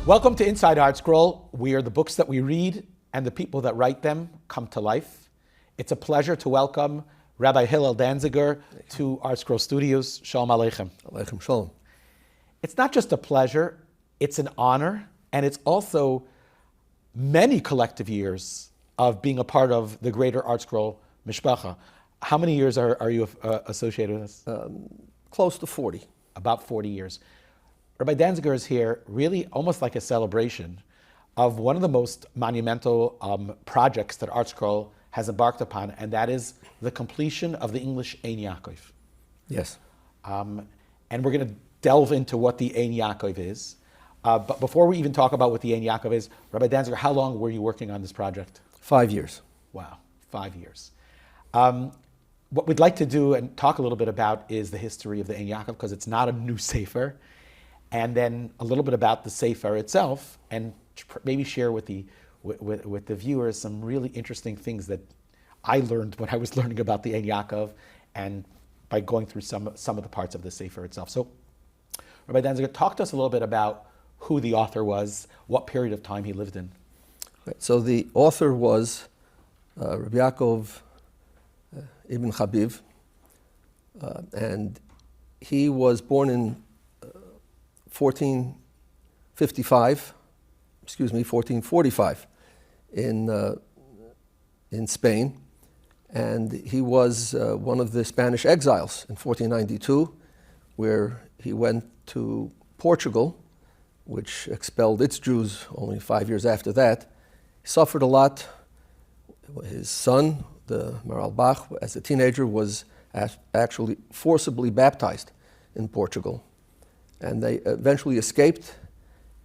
Welcome to Inside ArtScroll, where the books that we read and the people that write them come to life. It's a pleasure to welcome Rabbi Hillel Danziger to ArtScroll Studios. Shalom Aleichem. Aleichem Shalom. It's not just a pleasure, it's an honor, and it's also many collective years of being a part of the greater ArtScroll mishpacha. How many years are you associated with us? Close to 40. About 40 years. Rabbi Danziger is here really almost like a celebration of one of the most monumental projects that ArtScroll has embarked upon, and that is the completion of the English Ein Yaakov. Yes. And we're going to delve into what the Ein Yaakov is. But before we even talk about what the Ein Yaakov is, Rabbi Danziger, how long were you working on this project? 5 years. Wow, 5 years. What we'd like to do and talk a little bit about is the history of the Ein Yaakov, because it's not a new sefer, and then a little bit about the sefer itself, and maybe share with the viewers some really interesting things that I learned when I was learning about the Ein Yaakov, and by going through some of the parts of the sefer itself. So, Rabbi Danziger, talk to us a little bit about who the author was, what period of time he lived in. Right. So the author was Rabbi Yaakov Ibn Habib, and he was born in 1445 in Spain, and he was one of the Spanish exiles in 1492, where he went to Portugal, which expelled its Jews only 5 years after that. He suffered a lot. His son, the Maral Bach, as a teenager, was actually forcibly baptized in Portugal. And they eventually escaped,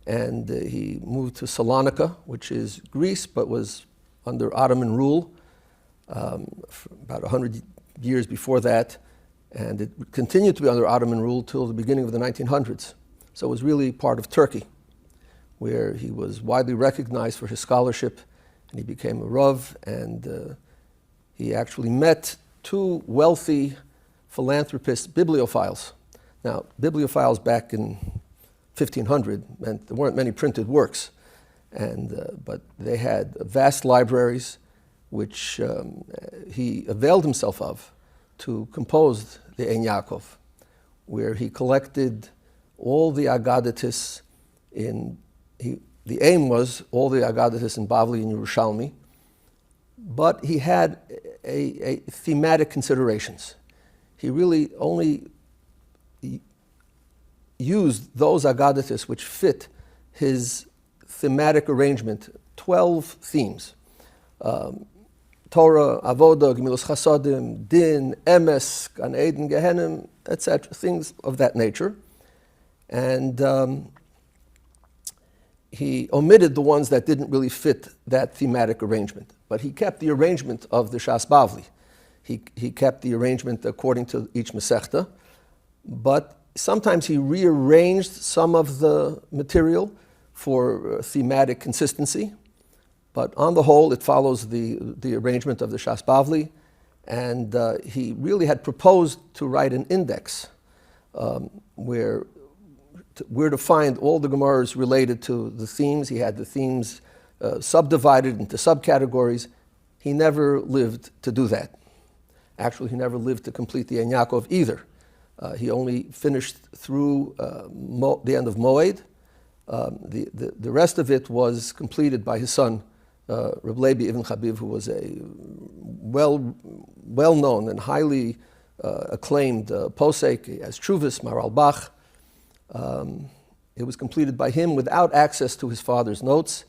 and he moved to Salonika, which is Greece, but was under Ottoman rule for about 100 years before that. And it continued to be under Ottoman rule till the beginning of the 1900s. So it was really part of Turkey, where he was widely recognized for his scholarship, and he became a Rav, and he actually met two wealthy philanthropists, bibliophiles. Now, bibliophiles back in 1500 meant there weren't many printed works, but they had vast libraries, which he availed himself of to compose the Ein Yaakov, where he collected all the aggadahs the aim was all the aggadahs in Bavli and Yerushalmi, but he had a thematic considerations. He really only used those aggadahs which fit his thematic arrangement, 12 themes. Torah, Avodah, Gemilas Chasadim, Din, Emes, Gan Eden, Gehenim, etc., things of that nature. And he omitted the ones that didn't really fit that thematic arrangement. But he kept the arrangement of the Shas Bavli. He kept the arrangement according to each Masechta. But sometimes he rearranged some of the material for thematic consistency. But on the whole, it follows the arrangement of the Shas Bavli. And he really had proposed to write an index where to find all the Gemaras related to the themes. He had the themes subdivided into subcategories. He never lived to do that. Actually, he never lived to complete the Ein Yaakov either. He only finished through the end of Moed. The rest of it was completed by his son, Reb Levi Ibn Habib, who was a well-known and highly acclaimed posek as Truvis, Maral Bach. It was completed by him without access to his father's notes.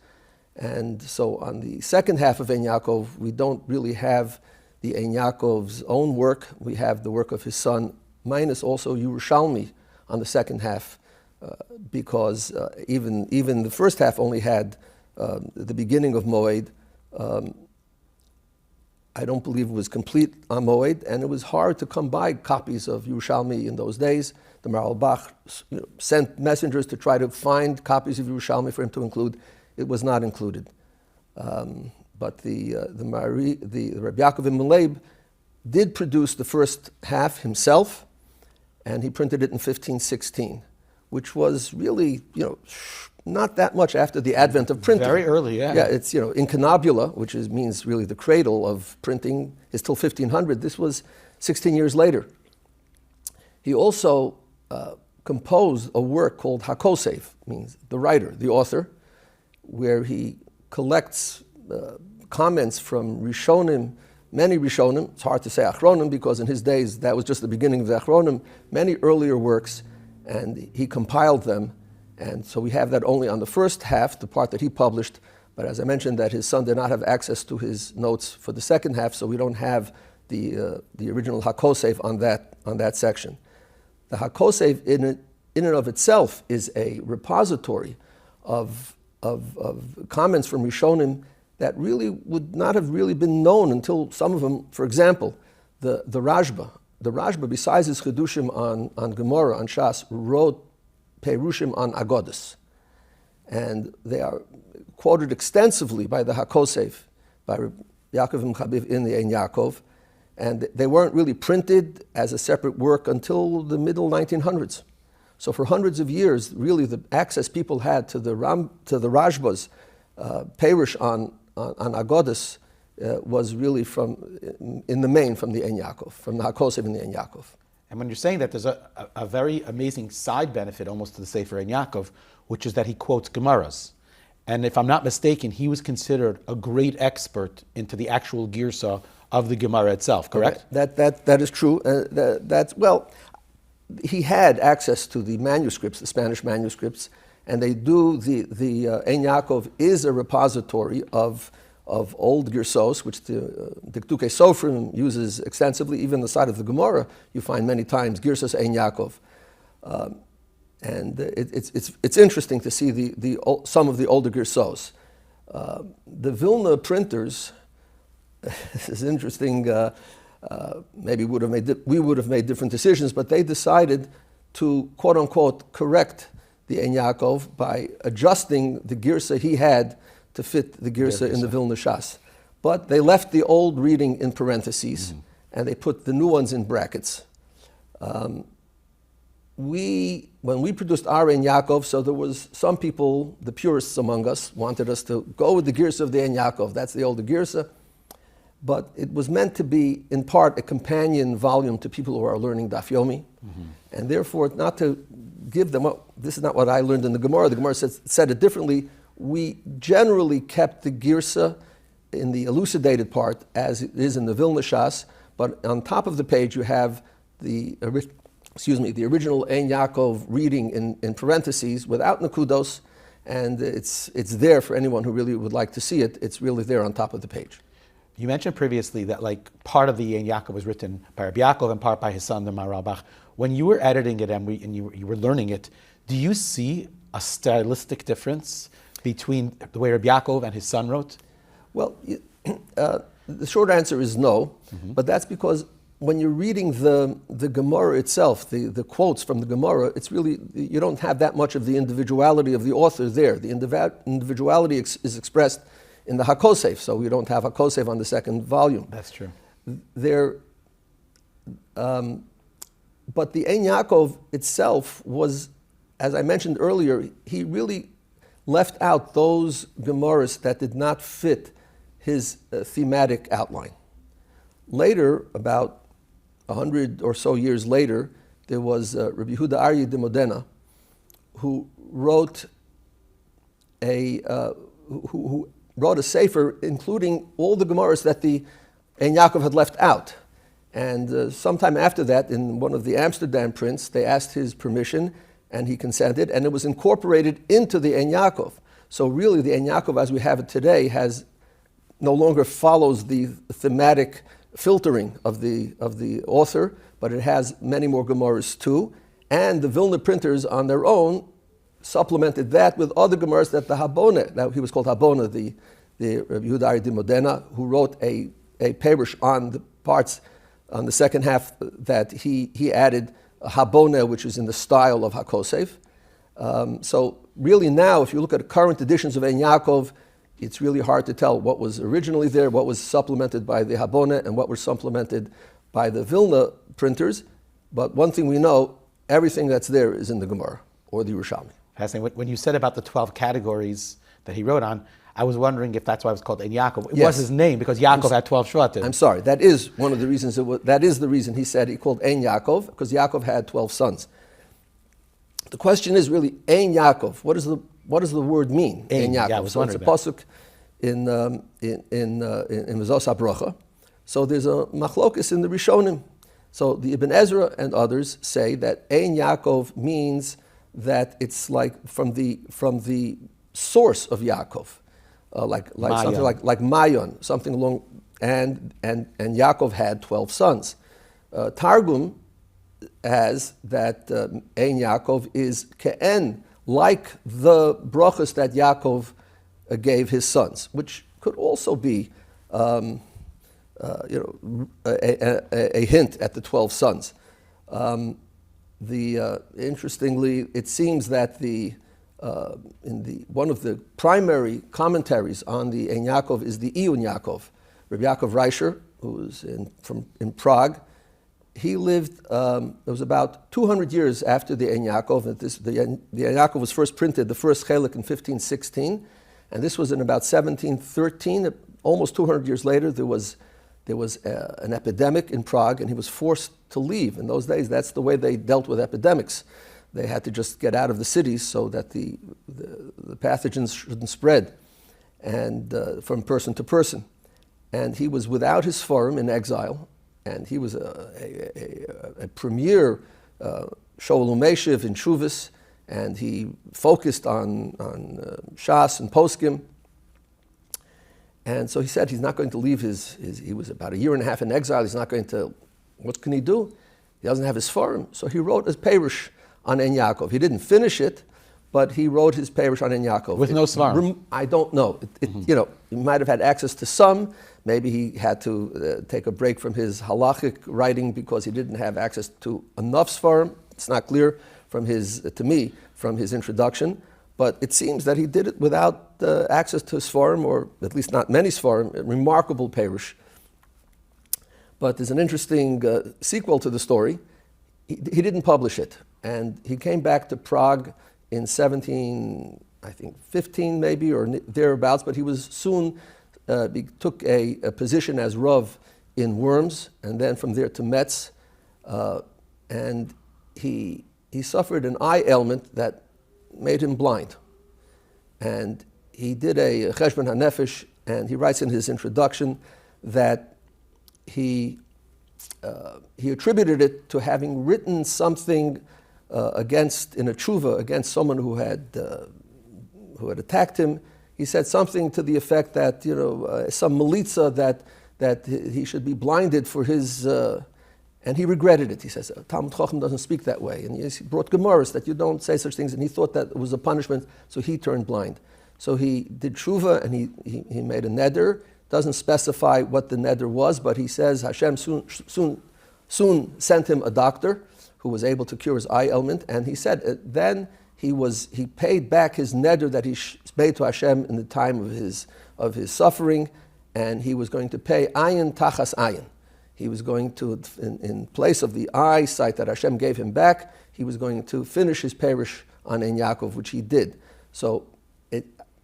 And so on the second half of Ein Yaakov, we don't really have the Ein Yaakov's own work. We have the work of his son, minus also Yerushalmi on the second half, because even the first half only had the beginning of Moed. I don't believe it was complete on Moed, and it was hard to come by copies of Yerushalmi in those days. The Maral Bach sent messengers to try to find copies of Yerushalmi for him to include. It was not included. But the Rabbi Yaakov Ibn Leib did produce the first half himself, and he printed it in 1516, which was really, not that much after the advent of printing. Very early, yeah. Yeah, it's, incunabula, which means really the cradle of printing, is till 1500. This was 16 years later. He also composed a work called Hakosev, means the writer, the author, where he collects comments from Rishonim, many Rishonim. It's hard to say Achronim because in his days that was just the beginning of the Achronim, many earlier works, and he compiled them. And so we have that only on the first half, the part that he published. But as I mentioned, that his son did not have access to his notes for the second half, so we don't have the original Hakosev on that section. The Hakosev in and of itself is a repository of comments from Rishonim that really would not have really been known until some of them, for example, the Rashba. The Rashba, besides his Chedushim on Gemara, on Shas, wrote Perushim on aggadas. And they are quoted extensively by the Hakosev, by Yaakov Chabiv in the Ein Yaakov. And they weren't really printed as a separate work until the middle 1900s. So for hundreds of years, really the access people had to the Rashba's Perush on aggadas was really in the main from the Ein Yaakov, from the Hakosev in the Ein Yaakov. And when you're saying that, there's a very amazing side benefit almost to the Sefer Ein Yaakov, which is that he quotes Gemaras. And if I'm not mistaken, he was considered a great expert into the actual Girsa of the Gemara itself, correct? That is true. He had access to the manuscripts, the Spanish manuscripts, and they do, the Ein Yaakov is a repository of old Girsos, which the Dikduke Sofrim uses extensively. Even the side of the Gemara, you find many times Girsas Ein Yaakov. And it's interesting to see some of the older Girsos. The Vilna printers, this is interesting, maybe we would have made different decisions, but they decided to, quote unquote, correct the Ein Yaakov by adjusting the Girsa he had to fit the Girsa in the Vilna Shas. But they left the old reading in parentheses, and they put the new ones in brackets. When we produced our Ein Yaakov, so there was some people, the purists among us, wanted us to go with the Girsa of the Ein Yaakov. That's the older Girsa. But it was meant to be, in part, a companion volume to people who are learning Daf Yomi. And therefore, not to give them, this is not what I learned in the Gemara. The Gemara said it differently. We generally kept the Girsa in the elucidated part as it is in the Vilna Shas, but on top of the page you have the original Ein Yaakov reading in parentheses without nakudos, and it's there for anyone who really would like to see it. It's really there on top of the page. You mentioned previously that part of the Ein Yaakov was written by Rabbi Yaakov and part by his son, the Marabach. When you were editing it and you were learning it, do you see a stylistic difference between the way Rabbi Yaakov and his son wrote? Well, the short answer is no, but that's because when you're reading the Gemara itself, the quotes from the Gemara, it's really, you don't have that much of the individuality of the author there. The individuality is expressed in the Hakosev, so we don't have Hakosev on the second volume. That's true. But the Ein Yaakov itself was, as I mentioned earlier, he really left out those Gemaras that did not fit his thematic outline. Later, about 100 or so years later, there was Rabbi Yehuda Aryeh de Modena, who wrote who wrote a sefer including all the Gemaras that the Ein Yaakov had left out. And sometime after that, in one of the Amsterdam prints, they asked his permission, and he consented, and it was incorporated into the Ein Yaakov. So really, the Ein Yaakov, as we have it today, no longer follows the thematic filtering of the author, but it has many more Gemaras too. And the Vilna printers, on their own, supplemented that with other Gemaras that the Habona, that he was called Habona, the Rabbi Yehuda Aryeh de Modena, who wrote a Perush on the parts on the second half that he added Habona, which is in the style of Hakosev. So really now, if you look at current editions of Ein Yaakov, it's really hard to tell what was originally there, what was supplemented by the Habona, and what was supplemented by the Vilna printers. But one thing we know, everything that's there is in the Gemara. or the Yerushalmi. Fascinating. When you said about the 12 categories that he wrote on, I was wondering if that's why it was called Ein Yaakov. It Yes. was his name because Yaakov had 12 shvatim. I'm sorry. That is one of the reasons. That is the reason he said he called Ein Yaakov, because Yaakov had 12 sons. The question is really Ein Yaakov. What does the word mean? Ein, Yaakov. yeah, I was So it's a wondering pasuk in Mezos HaBrocha. So there's a machlokes in the Rishonim. So the Ibn Ezra and others say that Ein Yaakov means that it's like from the source of Yaakov, like something like Mayon, something along, and Yaakov had 12 sons. Targum has that Ein Yaakov is ke'en, like the brachas that Yaakov gave his sons, which could also be a hint at the 12 sons. Interestingly, it seems that one of the primary commentaries on the Ein Yaakov is the Ein Yaakov. Rabbi Yaakov Reischer, who was in Prague, he lived. It was about 200 years after the Ein Yaakov. The Ein Yaakov was first printed, the first chelik, in 1516, and this was in about 1713. Almost 200 years later, there was an epidemic in Prague, and he was forced to leave. In those days, that's the way they dealt with epidemics. They had to just get out of the cities so that the pathogens shouldn't spread, and from person to person. And he was without his farm in exile, and he was a premier Sholem Meshiv in Shuvas, and he focused on Shas and Poskim. And so he said he's not going to leave he was about a year and a half in exile. He's not going to, what can he do? He doesn't have his farm. So he wrote his Perush on Ein Yaakov. He didn't finish it, but he wrote his Perush on Ein Yaakov. With no svarim? I don't know. He might have had access to some. Maybe he had to take a break from his halachic writing because he didn't have access to enough svarim. It's not clear from his introduction. But it seems that he did it without access to svarim, or at least not many svarim, a remarkable Perush. But there's an interesting sequel to the story. He didn't publish it. And he came back to Prague in 15 maybe, or thereabouts, but he was soon, took a position as Rav in Worms, and then from there to Metz. And he suffered an eye ailment that made him blind. And he did a cheshbon hanefesh, and he writes in his introduction that he attributed it to having written something in a tshuva against someone who had attacked him. He said something to the effect that some militza that he should be blinded for his. And he regretted it. He says, Talmud Chacham doesn't speak that way. And he brought Gemaras that you don't say such things. And he thought that it was a punishment, so he turned blind. So he did tshuva, and he made a neder. Doesn't specify what the neder was, but he says Hashem soon sent him a doctor who was able to cure his eye ailment. And he said then he paid back his neder that he made to Hashem in the time of his suffering, and he was going to pay ayin tachas ayin. He was going to, in place of the eyesight that Hashem gave him back, he was going to finish his Perush on Ein Yaakov, which he did. So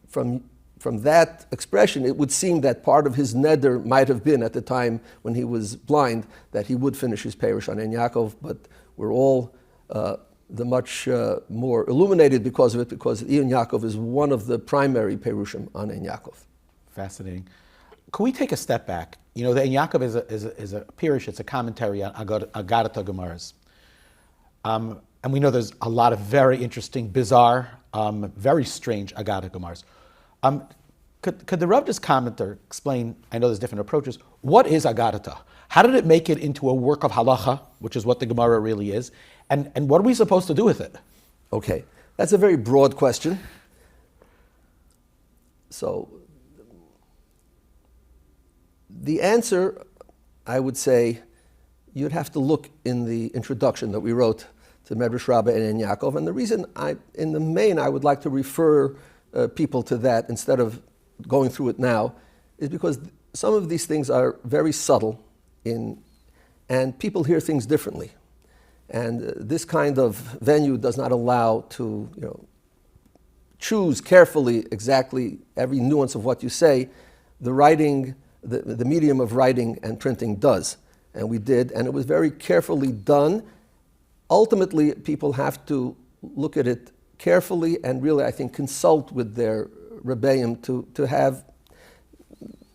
from that expression, it would seem that part of his neder might have been at the time when he was blind, that he would finish his Perush on Ein Yaakov, but we're all the much more illuminated because of it, because Ein Yaakov is one of the primary Perushim on Ein Yaakov. Fascinating. Can we take a step back? The Ein Yaakov is a pirush, it's a commentary on aggadah Gemaras. And we know there's a lot of very interesting, bizarre, very strange aggadah Gemaras. Could the Rav just comment or explain, I know there's different approaches, what is aggadah? How did it make it into a work of halacha, which is what the Gemara really is, and what are we supposed to do with it? Okay, that's a very broad question. So, the answer, I would say, you'd have to look in the introduction that we wrote to Medrash Rabbah and Ein Yaakov. And the reason in the main, I would like to refer people to that instead of going through it now, is because some of these things are very subtle and people hear things differently. And this kind of venue does not allow to, choose carefully exactly every nuance of what you say. The writing, the medium of writing and printing does. And we did, and it was very carefully done. Ultimately, people have to look at it carefully and really, I think, consult with their rebbeim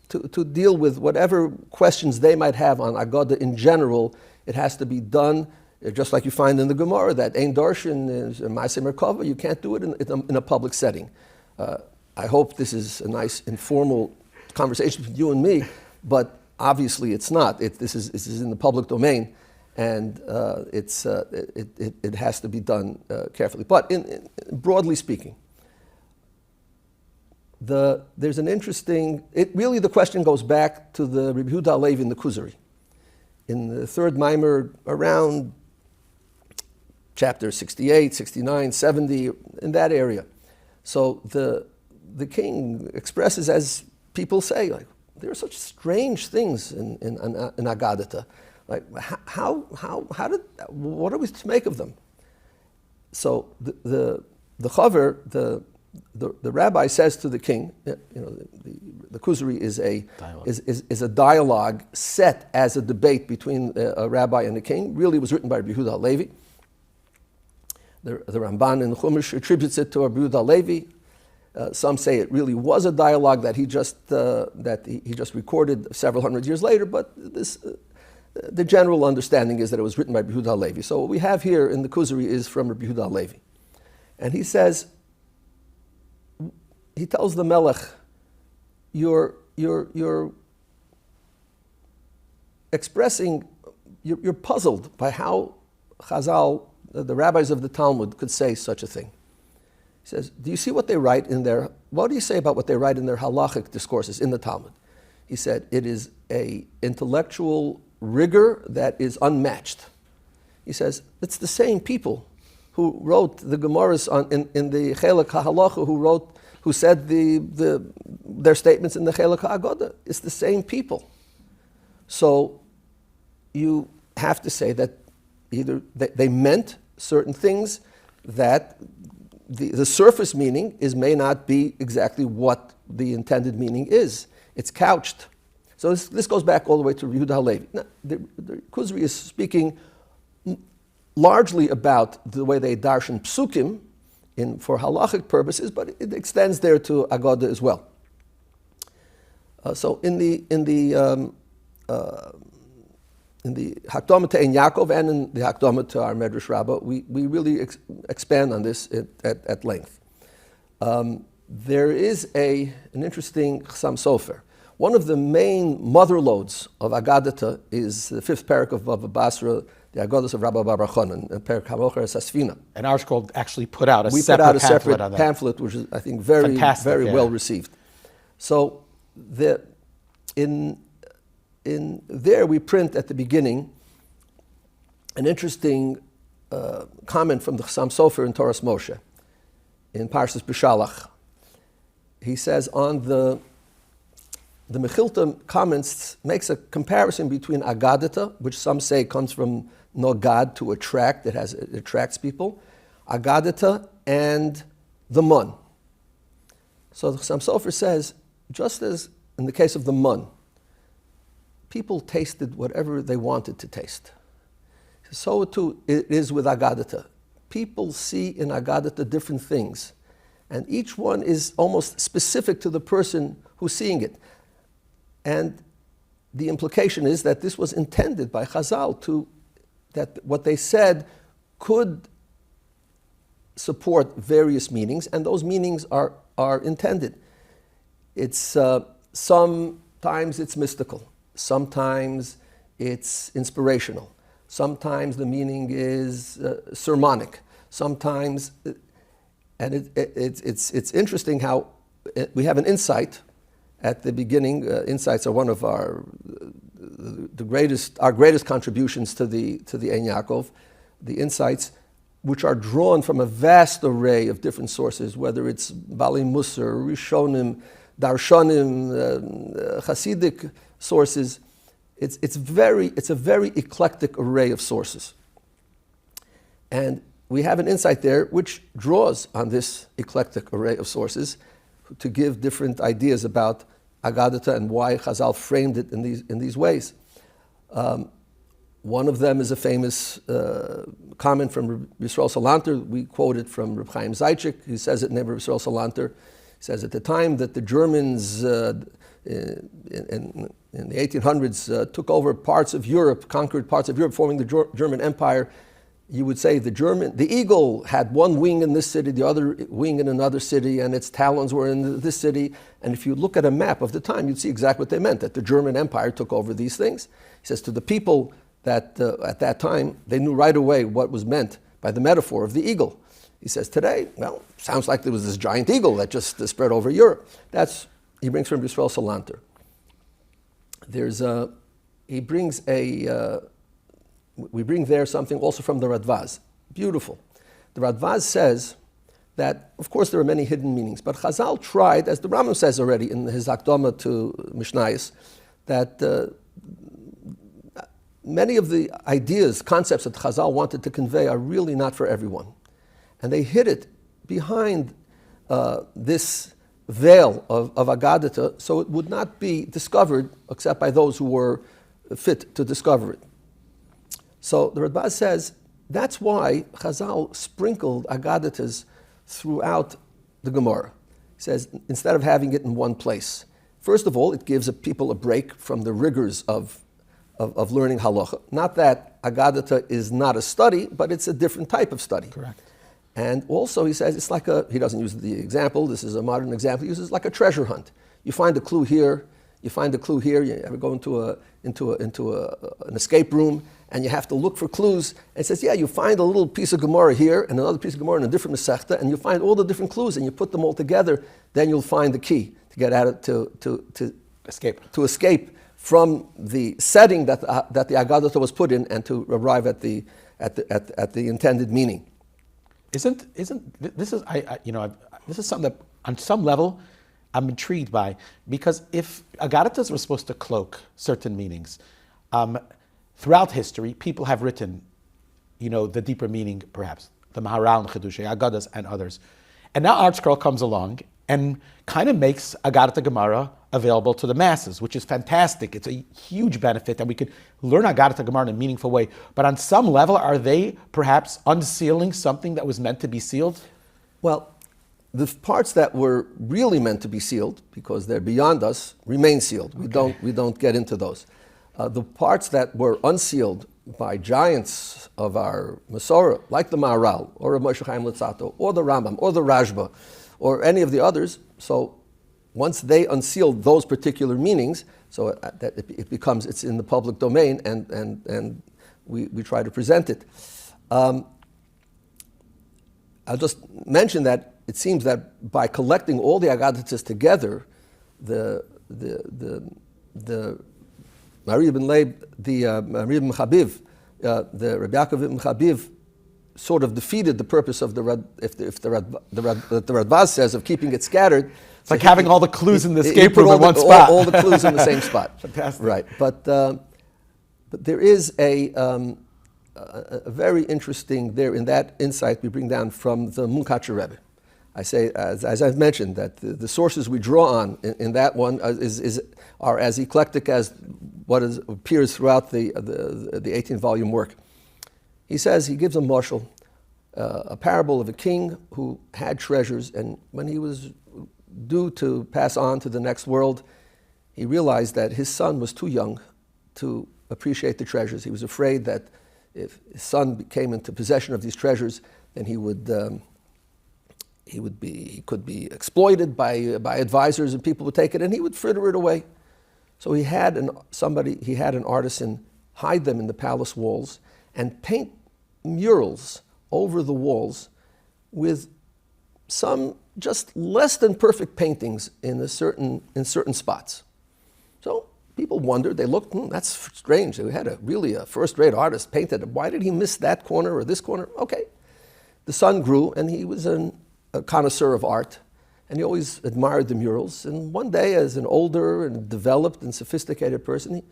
to deal with whatever questions they might have on aggadah in general. It has to be done just like you find in the Gemara that ein darshan is a ma'aseh merkava. You can't do it in a public setting. I hope this is a nice informal conversation between you and me, but obviously it's not. This is in the public domain, and it has to be done carefully. But broadly speaking, there's an interesting. Really, the question goes back to the Rabbi Yehuda Halevi in the Kuzari, in the third Maimer around chapter 68, 69, 70, in that area. So the king expresses, as people say, like, there are such strange things in aggadah. Like, what are we to make of them? So the chaver, the rabbi says to the king, the Kuzari is a dialogue set as a debate between a rabbi and a king. Really, it was written by Rabbi Yehuda Halevi. The Ramban in the Chumash attributes it to Rabbi Yehuda Halevi. Some say it really was a dialogue that he just recorded several hundred years later. But the general understanding is that it was written by Rabbi Yehuda Halevi. So what we have here in the Kuzari is from Rabbi Yehuda Halevi, and he says. He tells the Melech, you're expressing, you're puzzled by how Chazal, the rabbis of the Talmud, could say such a thing. He says, do you see what they write in their, what do you say about what they write in their halachic discourses in the Talmud? He said, it is a intellectual rigor that is unmatched. He says, it's the same people who wrote the Gemaras in the Chelek HaHalacha, who said their statements in the Chelek HaAggadah. It's the same people. So you have to say that either they meant certain things that the surface meaning may not be exactly what the intended meaning is. It's couched. So this goes back all the way to Yehuda Halevi. Now, the Kuzari is speaking largely about the way they darshan psukim for halachic purposes, but it extends there to aggadah as well. So in the Hakdama to Ein Yaakov and in the Hakdama to our Medrash Rabbah, we really expand on this at length. There is an interesting Chassam Sofer. One of the main mother lodes of aggadah is the fifth parak of Bava Basra, the Aggadahs of Rabbi Bar Chonon, and Perek Hamocher Sasfina. And ArtScroll actually put out a separate pamphlet, which is, I think, very well received. So in there we print at the beginning an interesting comment from the Chassam Sofer in Toras Moshe, in Parshas B'Shalach. He says on the Mechilta comments, makes a comparison between aggadah, which some say comes from nogad, to attract, it attracts people, aggadah, and the mun. So the Chassam Sofer says, just as in the case of the mun, people tasted whatever they wanted to taste. So too it is with aggadah. People see in aggadah different things, and each one is almost specific to the person who's seeing it. And the implication is that this was intended by Chazal that what they said could support various meanings, and those meanings are intended. It's sometimes it's mystical, sometimes it's inspirational, sometimes the meaning is sermonic, sometimes, and it's interesting how we have an insight. At the beginning, insights are one of our greatest contributions to the Ein Yaakov. The insights, which are drawn from a vast array of different sources, whether it's Bali Musar, Rishonim, Darshanim, Hasidic sources. It's a very eclectic array of sources. And we have an insight there which draws on this eclectic array of sources to give different ideas about aggadah and why Chazal framed it in these ways. One of them is a famous comment from Rabbi Yisrael Salanter. We quote it from Reb Chaim Zaitchik. He says it in Rabbi Yisrael Salanter. He says at the time that the Germans in the 1800s took over parts of Europe, conquered parts of Europe, forming the German Empire, you would say the eagle had one wing in this city, the other wing in another city, and its talons were in this city. And if you look at a map of the time, you'd see exactly what they meant, that the German Empire took over these things. He says to the people that at that time, they knew right away what was meant by the metaphor of the eagle. He says today, well, sounds like there was this giant eagle that just spread over Europe. He brings from Yisrael Salanter. We bring there something also from the Radvaz. Beautiful. The Radvaz says that, of course, there are many hidden meanings, but Chazal tried, as the Rambam says already in his Akdama to Mishnayos, that many of the ideas, concepts that Chazal wanted to convey are really not for everyone. And they hid it behind this veil of aggadah, so it would not be discovered except by those who were fit to discover it. So the Radbaz says that's why Chazal sprinkled aggadahs throughout the Gemara. He says instead of having it in one place. First of all, it gives people a break from the rigors of learning halacha. Not that aggadah is not a study, but it's a different type of study. Correct. And also he says it's like he doesn't use the example, this is a modern example, he uses like a treasure hunt. You find a clue here, you find a clue here, you ever go into an escape room and you have to look for clues. And it says, yeah, you find a little piece of Gemara here and another piece of Gemara in a different Masechta, and you find all the different clues and you put them all together, then you'll find the key to get at it, to escape from the setting that the aggadah was put in and to arrive at the intended meaning. This is something that on some level I'm intrigued by, because if aggadahs were supposed to cloak certain meanings, throughout history people have written, the deeper meaning, perhaps the Maharal and Chiddushei Aggadahs and others, and now ArtScroll comes along and kind of makes Aggadah Gemara available to the masses, which is fantastic. It's a huge benefit, and we could learn Aggadah Gemara in a meaningful way. But on some level, are they perhaps unsealing something that was meant to be sealed? Well, the parts that were really meant to be sealed, because they're beyond us, remain sealed. Okay. We don't get into those. The parts that were unsealed by giants of our Masorah, like the Maharal, or Moshe Chaim Luzzatto, or the Rambam, or the Rashba, or any of the others, so once they unsealed those particular meanings, so that it's in the public domain, and we try to present it. I'll just mention that it seems that by collecting all the aggadahs together, the Mari ibn Leib, the Mari ibn Chabiv, the Rabbi Yaakov ibn Chabiv, sort of defeated the purpose of the Radbaz says of keeping it scattered. It's like having all the clues in the escape room in one spot. All the clues in the same spot. Fantastic. Right, but there is a very interesting there in that insight we bring down from the Munkacher Rebbe. I say, as I've mentioned, that the sources we draw on in that one are as eclectic as what appears throughout the 18-volume work. He says, he gives a mashal, a parable of a king who had treasures, and when he was due to pass on to the next world, he realized that his son was too young to appreciate the treasures. He was afraid that if his son came into possession of these treasures, then he could be exploited by advisors, and people would take it, and he would fritter it away. So he had an artisan hide them in the palace walls and paint murals over the walls with some just less than perfect paintings in certain spots. So people wondered, they looked, that's strange. We had a first-rate artist painted it. Why did he miss that corner or this corner? Okay. The son grew, and he was a connoisseur of art, and he always admired the murals. And one day, as an older and developed and sophisticated person,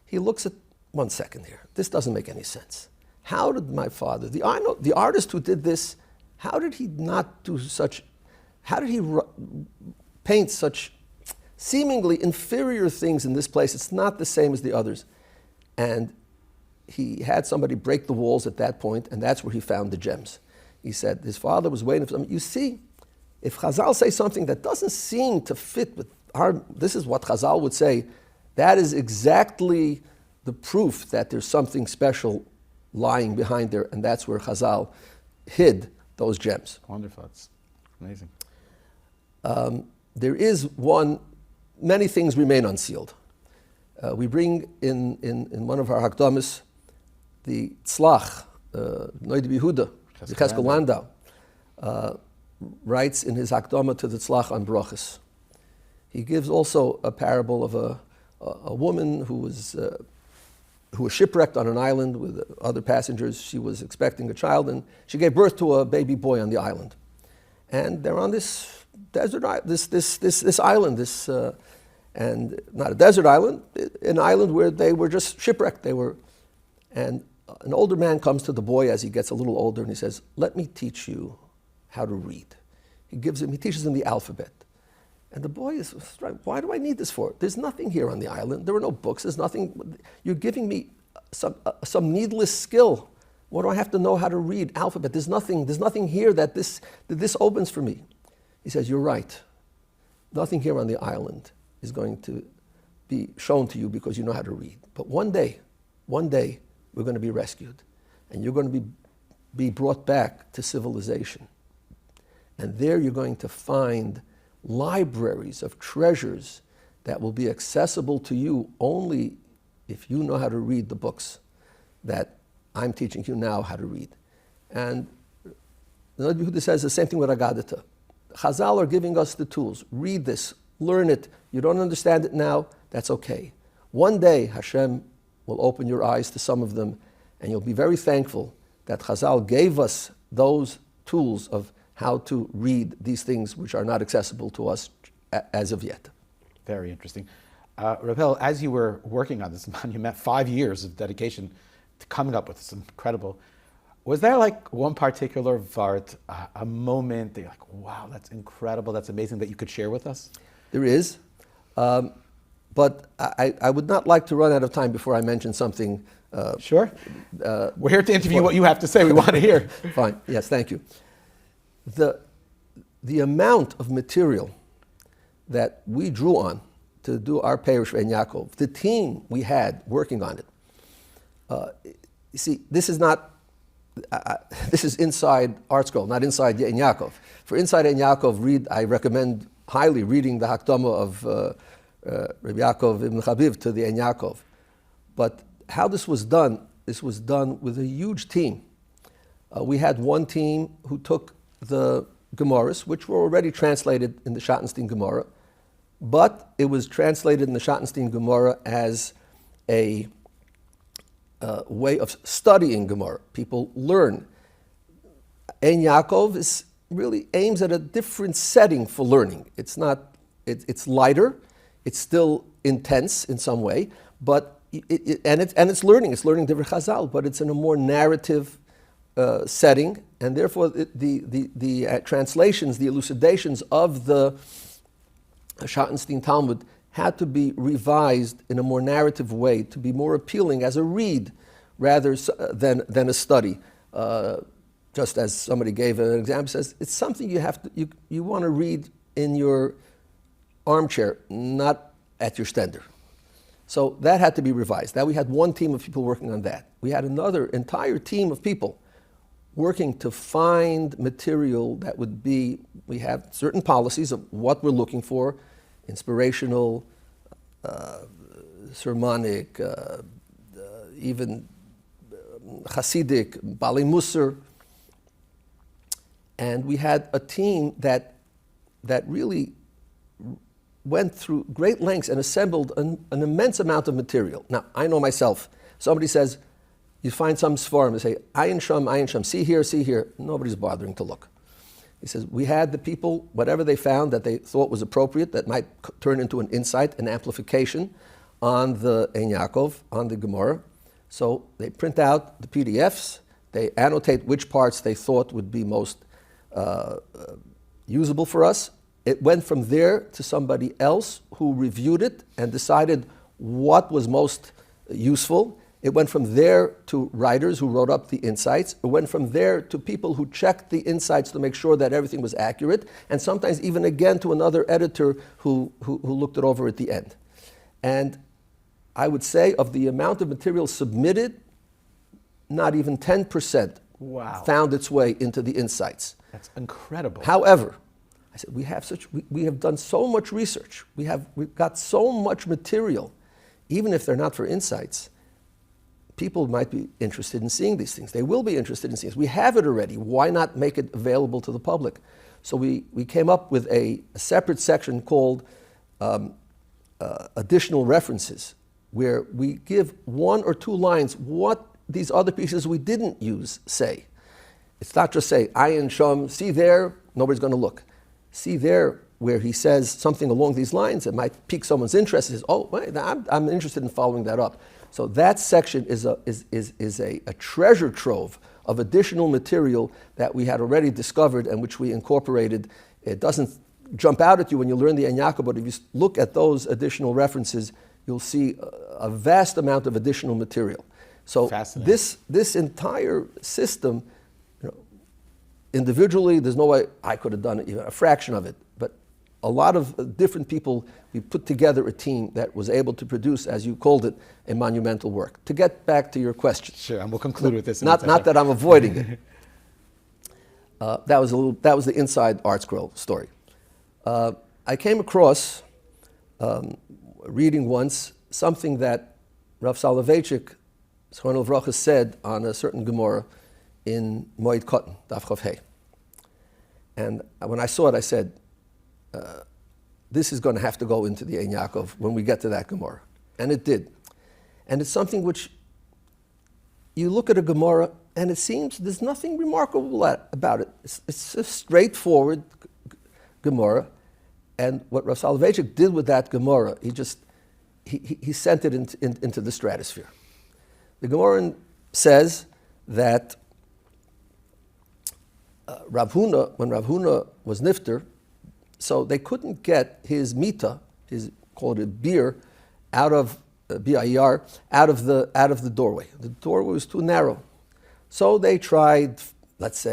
he looks at, one second here, this doesn't make any sense. how did my father, the artist who did this, how did he paint such seemingly inferior things in this place? It's not the same as the others. And he had somebody break the walls at that point, and that's where he found the gems. He said his father was waiting for something. You see, if Chazal say something that doesn't seem to fit with this is what Chazal would say, that is exactly the proof that there's something special lying behind there, and that's where Chazal hid those gems. Wonderful. It's amazing. There is many things remain unsealed. We bring in one of our Hakdamis the Tzlach, Rabbi Yehuda, the Cheskel Landau, writes in his Hakdama to the Tzlach on Brochus. He gives also a parable of a woman who was shipwrecked on an island with other passengers. She was expecting a child, and she gave birth to a baby boy on the island. And they're on this desert, this island, and not a desert island, an island where they were just shipwrecked. And an older man comes to the boy as he gets a little older, and he says, "Let me teach you how to read." He teaches him the alphabet. And the boy is, why do I need this for? There's nothing here on the island. There are no books. There's nothing. You're giving me some needless skill. What do I have to know how to read alphabet? There's nothing here that this opens for me. He says, you're right. Nothing here on the island is going to be shown to you because you know how to read. But one day, we're going to be rescued. And you're going to be brought back to civilization. And there you're going to find libraries of treasures that will be accessible to you only if you know how to read the books that I'm teaching you now how to read. And Rabbi Yehuda says the same thing with aggadah. Chazal are giving us the tools. Read this, learn it. You don't understand it now, that's okay. One day Hashem will open your eyes to some of them, and you'll be very thankful that Chazal gave us those tools of how to read these things which are not accessible to us as of yet. Very interesting. Rabbi Hillel, as you were working on this monument, 5 years of dedication to coming up with this incredible, was there like one particular vart, a moment that you're like, wow, that's incredible, that's amazing, that you could share with us? There is, but I would not like to run out of time before I mention something. Sure. We're here to interview what you have to say. We want to hear. Fine. Yes, thank you. The amount of material that we drew on to do our parish for Ein Yaakov, the team we had working on it. You see, this is not. This is Inside ArtScroll, not Inside Ein Yaakov. For Inside Ein Yaakov, I recommend highly reading the Hakdama of Rabbi Yaakov ibn Chabiv to the Ein Yaakov. But how this was done with a huge team. We had one team who took the Gemaras, which were already translated in the Schottenstein Gemara, but it was translated in the Schottenstein Gemara as a way of studying Gemara. People learn. Ein Yaakov really aims at a different setting for learning. It's lighter, it's still intense in some way, but it's learning. It's learning Divrei Chazal, but it's in a more narrative setting, and therefore the translations, the elucidations of the Schottenstein Talmud had to be revised in a more narrative way to be more appealing as a read rather than a study. Just as somebody gave an example, says it's something you want to read in your armchair, not at your stender. So that had to be revised. Now we had one team of people working on that. We had another entire team of people working to find material that would be, we have certain policies of what we're looking for, inspirational, sermonic, even Hasidic, Bali Musar. And we had a team that really went through great lengths and assembled an immense amount of material. Now, I know myself, somebody says, you find some Sfarim, they say, Ayin Sham, see here. Nobody's bothering to look. He says, we had the people, whatever they found that they thought was appropriate, that might turn into an insight, an amplification on the Ein Yaakov, on the Gemara. So they print out the PDFs, they annotate which parts they thought would be most usable for us. It went from there to somebody else who reviewed it and decided what was most useful. It went from there to writers who wrote up the insights. It went from there to people who checked the insights to make sure that everything was accurate, and sometimes even again to another editor who looked it over at the end. And I would say of the amount of material submitted, not even 10% found its way into the insights. That's incredible. However, I said, we have done so much research. We've got so much material, even if they're not for insights. People might be interested in seeing these things. They will be interested in seeing this. We have it already. Why not make it available to the public? So we came up with a separate section called additional references, where we give 1 or 2 lines what these other pieces we didn't use say. It's not just say, Ayin Shom, see there, nobody's going to look. See there, where he says something along these lines that might pique someone's interest. He says, oh, wait, I'm interested in following that up. So that section is a treasure trove of additional material that we had already discovered and which we incorporated. It doesn't jump out at you when you learn the Ein Yaakov, but if you look at those additional references, you'll see a vast amount of additional material. So this entire system, individually, there's no way I could have done even a fraction of it, but a lot of different people, we put together a team that was able to produce, as you called it, a monumental work. To get back to your question. Sure, and we'll conclude with this. Not that I'm avoiding it. That was the Inside ArtScroll story. I came across, reading once, something that Rav Soloveitchik, Zchrono Livracha, said on a certain Gemara in Moed Katan, Daf Chav Hei. And when I saw it, I said, this is going to have to go into the Ein Yaakov when we get to that Gemara. And it did. And it's something which you look at a Gemara and it seems there's nothing remarkable about it. It's a straightforward Gemara. And what Rav Soloveitchik did with that Gemara, he sent it into the stratosphere. The Gemara says that Rav Huna, when Rav Huna was nifter, so they couldn't get his mita, called it beer, out of B-I-E-R, out of the doorway. The doorway was too narrow. So they tried, let's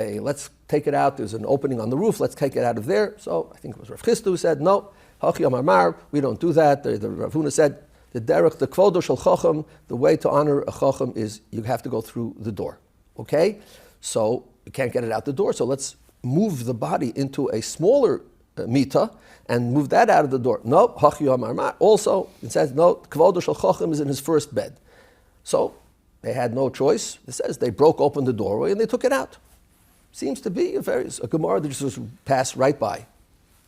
take it out. There's an opening on the roof. Let's take it out of there. So I think it was Rav Chisda who said, no, Hachi Amar Mar, we don't do that. The Rav Huna said, the derech, the kvodo shel chacham, the way to honor a chacham is you have to go through the door. Okay? So you can't get it out the door. So let's move the body into a smaller mita and move that out of the door. No, Hachi Amar Mar. Also, it says, no, kvodo shel chacham is in his first bed. So they had no choice. It says they broke open the doorway and they took it out. Seems to be a Gemara that just passed right by.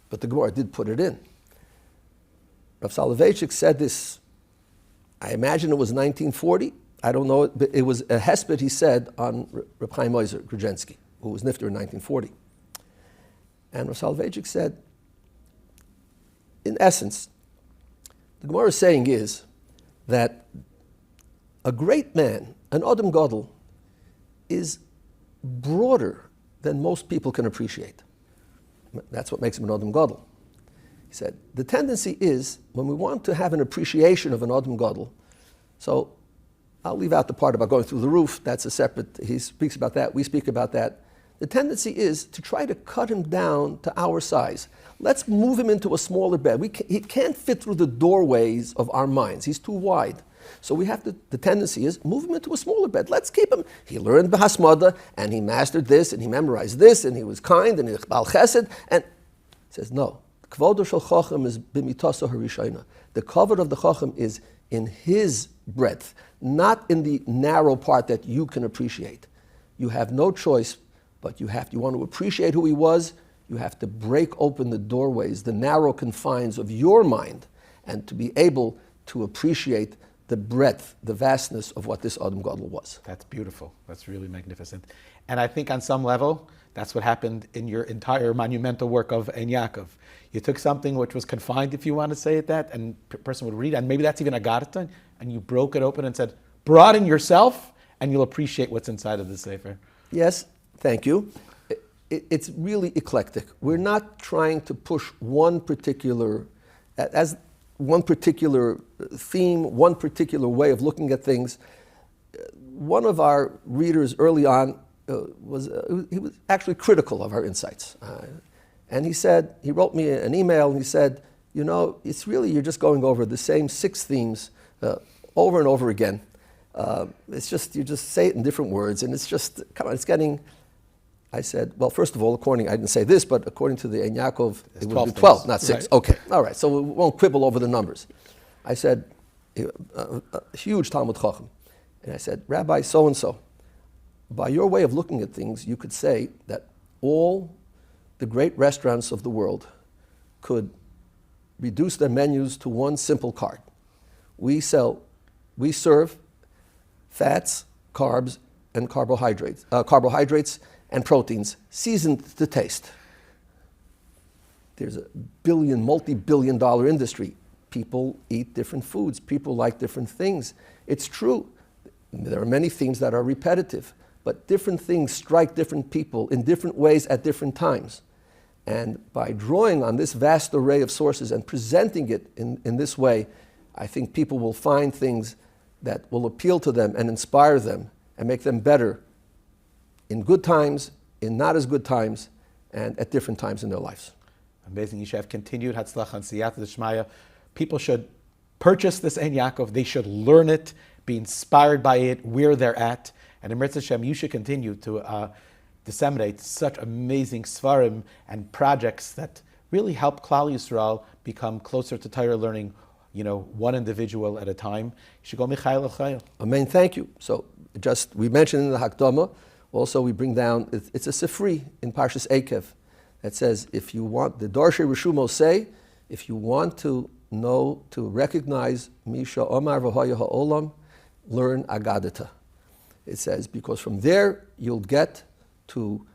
But the Gemara did put it in. Rav Soloveitchik said this, I imagine it was 1940. I don't know, but it was a hesped he said on Reb Chaim Moiser Grudzinski, who was nifter in 1940. And Rav Soloveitchik said, in essence, the Gemara saying is that a great man, an Adam Gadol, is broader than most people can appreciate. That's what makes him an Adam Gadol. He said, the tendency is, when we want to have an appreciation of an Adam Gadol, so I'll leave out the part about going through the roof, that's a separate, he speaks about that, we speak about that. The tendency is to try to cut him down to our size. Let's move him into a smaller bed. He can't fit through the doorways of our minds. He's too wide. So we have to, the tendency is, move him into a smaller bed. Let's keep him. He learned B'hasmada, and he mastered this, and he memorized this, and he was kind, and he was Bal Chesed, and he says, no. Kvodo shel Chacham is b'mitasa harishayna. The cover of the Chacham is in his breadth, not in the narrow part that you can appreciate. You have no choice, but you want to appreciate who he was, you have to break open the doorways, the narrow confines of your mind, and to be able to appreciate the breadth, the vastness of what this Adam Gadol was. That's beautiful. That's really magnificent. And I think on some level, that's what happened in your entire monumental work of Ein Yaakov. You took something which was confined, if you want to say it that, and a person would read, and maybe that's even aggadah, and you broke it open and said, broaden yourself, and you'll appreciate what's inside of the Sefer. Yes, thank you. It's really eclectic. We're not trying to push one particular theme, one particular way of looking at things. One of our readers early on was actually critical of our insights. And he wrote me an email and he said, it's really, you're just going over the same 6 themes over and over again. It's just, you just say it in different words, and it's just, come on, it's getting... I said, well, first of all, I didn't say this, but according to the Ein Yaakov, it would be 12, not 6. Right. Okay, all right, so we won't quibble over the numbers. I said, a huge Talmud Chacham, and I said, Rabbi so-and-so, by your way of looking at things, you could say that all the great restaurants of the world could reduce their menus to one simple card. We serve fats, carbs, and carbohydrates and proteins seasoned to taste. There's a multi-billion dollar industry. People eat different foods. People like different things. It's true. There are many themes that are repetitive, but different things strike different people in different ways at different times. And by drawing on this vast array of sources and presenting it in this way, I think people will find things that will appeal to them and inspire them and make them better in good times, in not as good times, and at different times in their lives. Amazing. You should have continued Hatzlacha and Siyata D'Shmaya. People should purchase this Ein Yaakov. They should learn it, be inspired by it, where they're at. And in Mitzvah Hashem, you should continue to disseminate such amazing svarim and projects that really help Klal Yisrael become closer to Torah learning, one individual at a time. You should go Michael Al-Chayil. Amen. Thank you. So we mentioned in the Hakdama, also we bring down, it's a Sifri in Parshas Eikev that says, if you want, the Darshay Rishumos say, if you want to know, to recognize Misha Omar V'Hoya Ha'olam, learn aggadah. It says, because from there you'll get to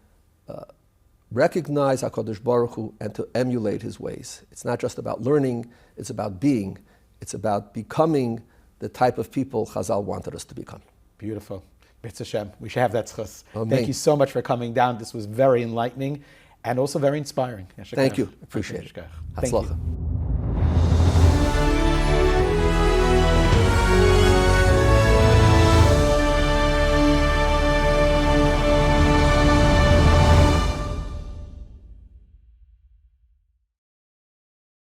recognize HaKadosh Baruch Hu and to emulate his ways. It's not just about learning, it's about being. It's about becoming the type of people Chazal wanted us to become. Beautiful. Mitzvah Hashem. We should have that schus. Thank you so much for coming down. This was very enlightening and also very inspiring. Thank you. Appreciate it. Thank you.